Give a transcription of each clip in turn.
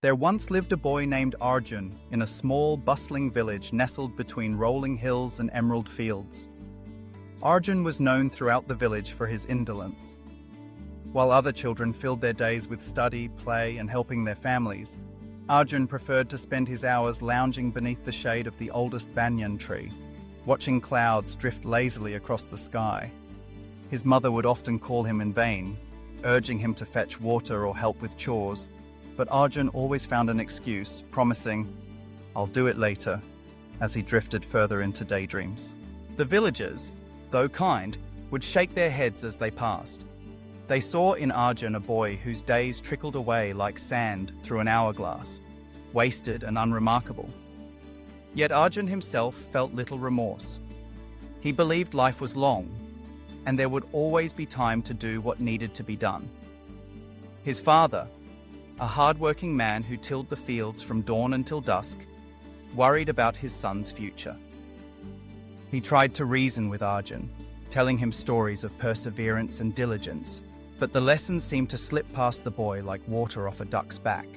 There once lived a boy named Arjun in a small, bustling village nestled between rolling hills and emerald fields. Arjun was known throughout the village for his indolence. While other children filled their days with study, play, and helping their families, Arjun preferred to spend his hours lounging beneath the shade of the oldest banyan tree, watching clouds drift lazily across the sky. His mother would often call him in vain, urging him to fetch water or help with chores, but Arjun always found an excuse, promising, "I'll do it later," as he drifted further into daydreams. The villagers, though kind, would shake their heads as they passed. They saw in Arjun a boy whose days trickled away like sand through an hourglass, wasted and unremarkable. Yet Arjun himself felt little remorse. He believed life was long, and there would always be time to do what needed to be done. His father, a hard-working man who tilled the fields from dawn until dusk, worried about his son's future. He tried to reason with Arjun, telling him stories of perseverance and diligence, but the lessons seemed to slip past the boy like water off a duck's back.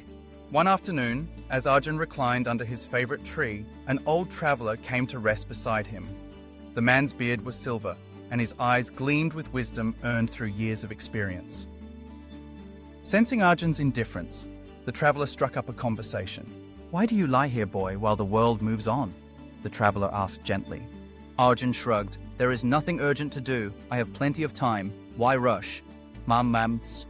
One afternoon, as Arjun reclined under his favorite tree, an old traveler came to rest beside him. The man's beard was silver, and his eyes gleamed with wisdom earned through years of experience. Sensing Arjun's indifference, the traveler struck up a conversation. "Why do you lie here, boy, while the world moves on?" the traveler asked gently. Arjun shrugged. "There is nothing urgent to do. I have plenty of time. Why rush? Mams."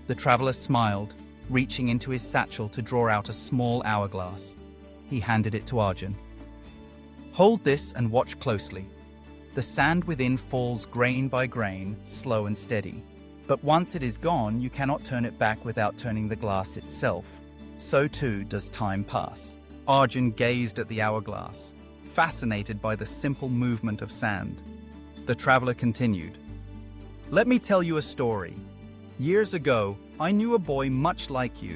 The traveler smiled, reaching into his satchel to draw out a small hourglass. He handed it to Arjun. "Hold this and watch closely. The sand within falls grain by grain, slow and steady. But once it is gone, you cannot turn it back without turning the glass itself. So too does time pass." Arjun gazed at the hourglass, fascinated by the simple movement of sand. The traveler continued. "Let me tell you a story. Years ago, I knew a boy much like you,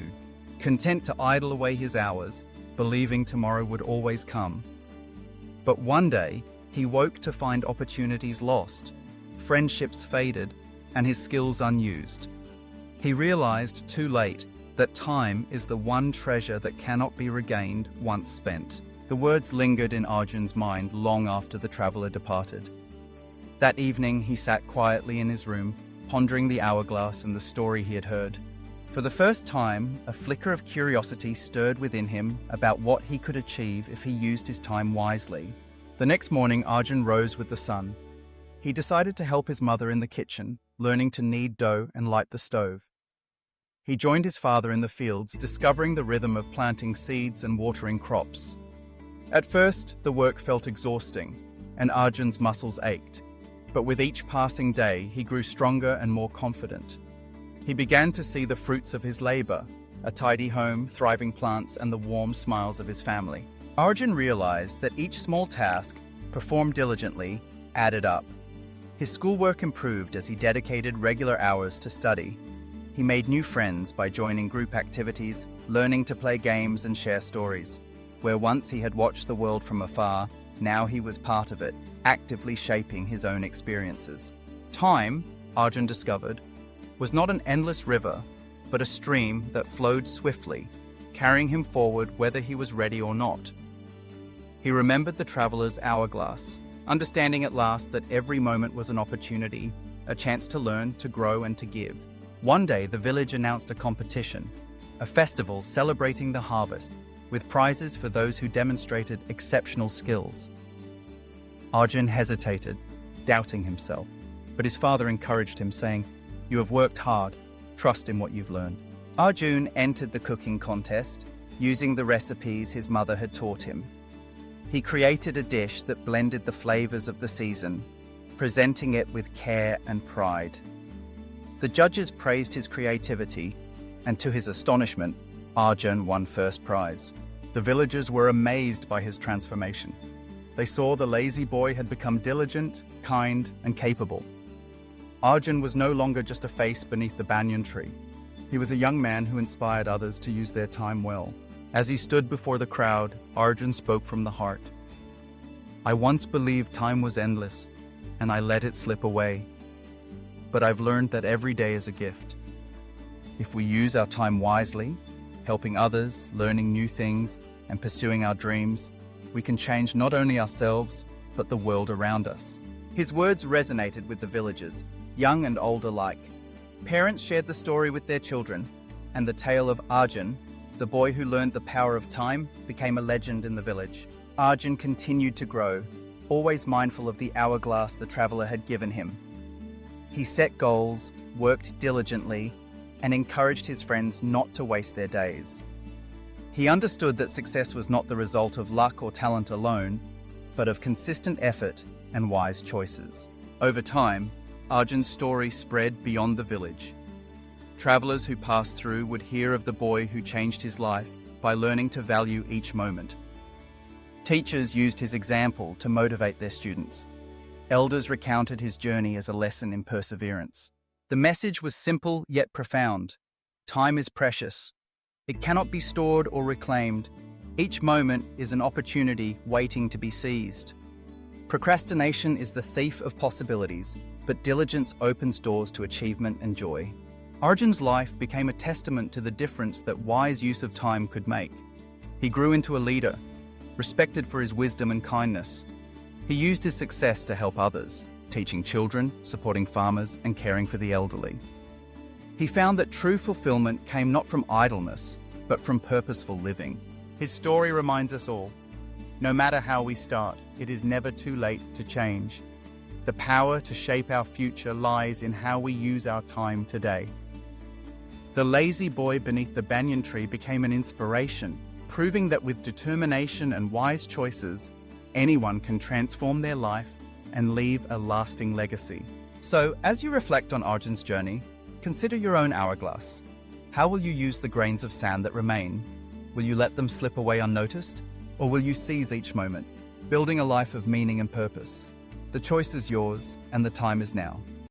content to idle away his hours, believing tomorrow would always come. But one day, he woke to find opportunities lost, friendships faded, and his skills unused. He realized too late that time is the one treasure that cannot be regained once spent." The words lingered in Arjun's mind long after the traveler departed. That evening, he sat quietly in his room, pondering the hourglass and the story he had heard. For the first time, a flicker of curiosity stirred within him about what he could achieve if he used his time wisely. The next morning, Arjun rose with the sun. He decided to help his mother in the kitchen, learning to knead dough and light the stove. He joined his father in the fields, discovering the rhythm of planting seeds and watering crops. At first, the work felt exhausting, and Arjun's muscles ached. But with each passing day, he grew stronger and more confident. He began to see the fruits of his labor, a tidy home, thriving plants, and the warm smiles of his family. Arjun realized that each small task, performed diligently, added up. His schoolwork improved as he dedicated regular hours to study. He made new friends by joining group activities, learning to play games and share stories. Where once he had watched the world from afar, now he was part of it, actively shaping his own experiences. Time, Arjun discovered, was not an endless river, but a stream that flowed swiftly, carrying him forward whether he was ready or not. He remembered the traveler's hourglass, understanding at last that every moment was an opportunity, a chance to learn, to grow, and to give. One day, the village announced a competition, a festival celebrating the harvest, with prizes for those who demonstrated exceptional skills. Arjun hesitated, doubting himself, but his father encouraged him, saying, "You have worked hard. Trust in what you've learned." Arjun entered the cooking contest, using the recipes his mother had taught him. He created a dish that blended the flavors of the season, presenting it with care and pride. The judges praised his creativity, and to his astonishment, Arjun won first prize. The villagers were amazed by his transformation. They saw the lazy boy had become diligent, kind, and capable. Arjun was no longer just a face beneath the banyan tree. He was a young man who inspired others to use their time well. As he stood before the crowd, Arjun spoke from the heart. "I once believed time was endless, and I let it slip away. But I've learned that every day is a gift. If we use our time wisely, helping others, learning new things, and pursuing our dreams, we can change not only ourselves, but the world around us. His words resonated with the villagers, young and old alike. Parents shared the story with their children, and the tale of Arjun, the boy who learned the power of time, became a legend in the village. Arjun continued to grow, always mindful of the hourglass the traveler had given him. He set goals, worked diligently, and encouraged his friends not to waste their days. He understood that success was not the result of luck or talent alone, but of consistent effort and wise choices. Over time, Arjun's story spread beyond the village. Travelers who passed through would hear of the boy who changed his life by learning to value each moment. Teachers used his example to motivate their students. Elders recounted his journey as a lesson in perseverance. The message was simple yet profound. Time is precious. It cannot be stored or reclaimed. Each moment is an opportunity waiting to be seized. Procrastination is the thief of possibilities, but diligence opens doors to achievement and joy. Arjun's life became a testament to the difference that wise use of time could make. He grew into a leader, respected for his wisdom and kindness. He used his success to help others, teaching children, supporting farmers, and caring for the elderly. He found that true fulfillment came not from idleness, but from purposeful living. His story reminds us all, no matter how we start, it is never too late to change. The power to shape our future lies in how we use our time today. The lazy boy beneath the banyan tree became an inspiration, proving that with determination and wise choices, anyone can transform their life and leave a lasting legacy. So, as you reflect on Arjun's journey, consider your own hourglass. How will you use the grains of sand that remain? Will you let them slip away unnoticed? Or will you seize each moment, building a life of meaning and purpose? The choice is yours, and the time is now.